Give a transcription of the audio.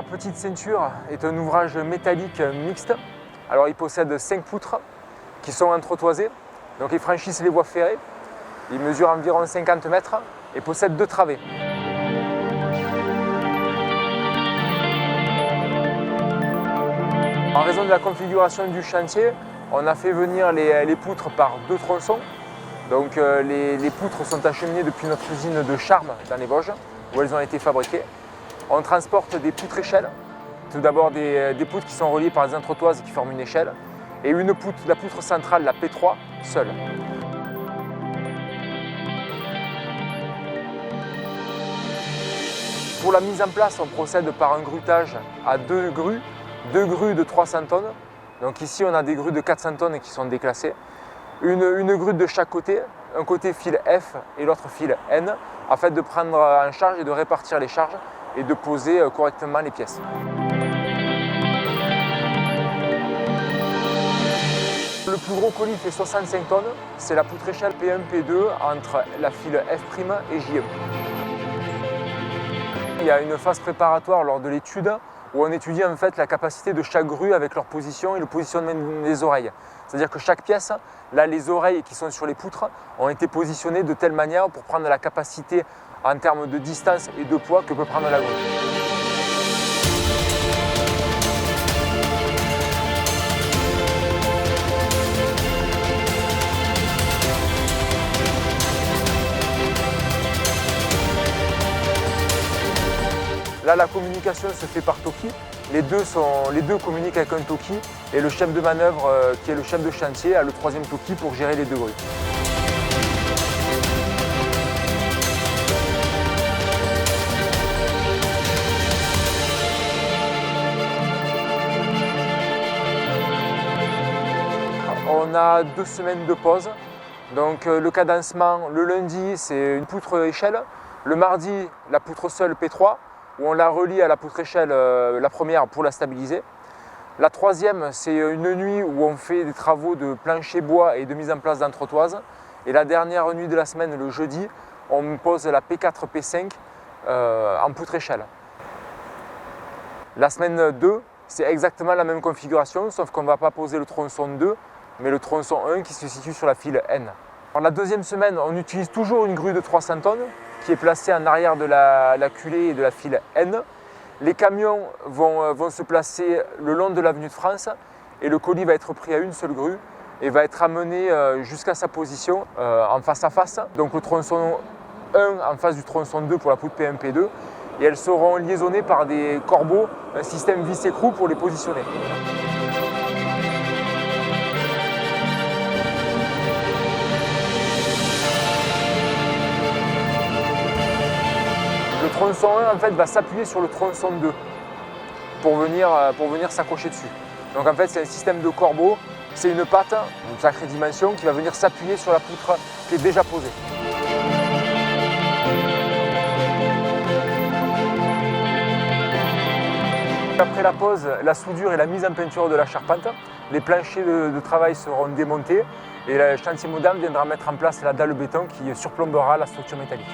La petite ceinture est un ouvrage métallique mixte. Alors il possède 5 poutres qui sont entretoisées, donc ils franchissent les voies ferrées. Il mesure environ 50 mètres et possède 2 travées. En raison de la configuration du chantier, on a fait venir les poutres par 2 tronçons. Donc les poutres sont acheminées depuis notre usine de Charmes dans les Vosges, où elles ont été fabriquées. On transporte des poutres échelles. Tout d'abord des poutres qui sont reliées par des entretoises qui forment une échelle. Et une poutre, la poutre centrale, la P3, seule. Pour la mise en place, on procède par un grutage à 2 grues de 300 tonnes. Donc ici, on a des grues de 400 tonnes qui sont déclassées. Une grue de chaque côté, un côté fil F et l'autre fil N, afin de prendre en charge et de répartir les charges et de poser correctement les pièces. Le plus gros colis fait 65 tonnes, c'est la poutre échelle P1, P2 entre la file F' et J1. Il y a une phase préparatoire lors de l'étude où on étudie en fait la capacité de chaque grue avec leur position et le positionnement des oreilles. C'est-à-dire que chaque pièce, là les oreilles qui sont sur les poutres ont été positionnées de telle manière pour prendre la capacité en termes de distance et de poids que peut prendre la grue. Là, la communication se fait par talkie. Les deux communiquent avec un talkie et le chef de manœuvre, qui est le chef de chantier, a le 3e talkie pour gérer les 2 grues. On a 2 semaines de pause. Donc le cadencement, le lundi, c'est une poutre échelle. Le mardi, la poutre seule P3. Où on la relie à la poutre échelle, la première, pour la stabiliser. La 3e, c'est une nuit où on fait des travaux de plancher bois et de mise en place d'entretoises. Et la dernière nuit de la semaine, le jeudi, on pose la P4, P5 en poutre échelle. La semaine 2, c'est exactement la même configuration, sauf qu'on ne va pas poser le tronçon 2, mais le tronçon 1 qui se situe sur la file N. Alors, la 2e semaine, on utilise toujours une grue de 300 tonnes qui est placée en arrière de la culée et de la file N. Les camions vont se placer le long de l'avenue de France et le colis va être pris à une seule grue et va être amené jusqu'à sa position en face à face. Donc le tronçon 1 en face du tronçon 2 pour la poutre P1, P2 et elles seront liaisonnées par des corbeaux, un système vis-écrou pour les positionner. Le tronçon 1 en fait, va s'appuyer sur le tronçon 2 pour venir s'accrocher dessus. Donc en fait c'est un système de corbeau, c'est une patte, une sacrée dimension, qui va venir s'appuyer sur la poutre qui est déjà posée. Après la pause, la soudure et la mise en peinture de la charpente, les planchers de travail seront démontés et le chantier moderne viendra mettre en place la dalle béton qui surplombera la structure métallique.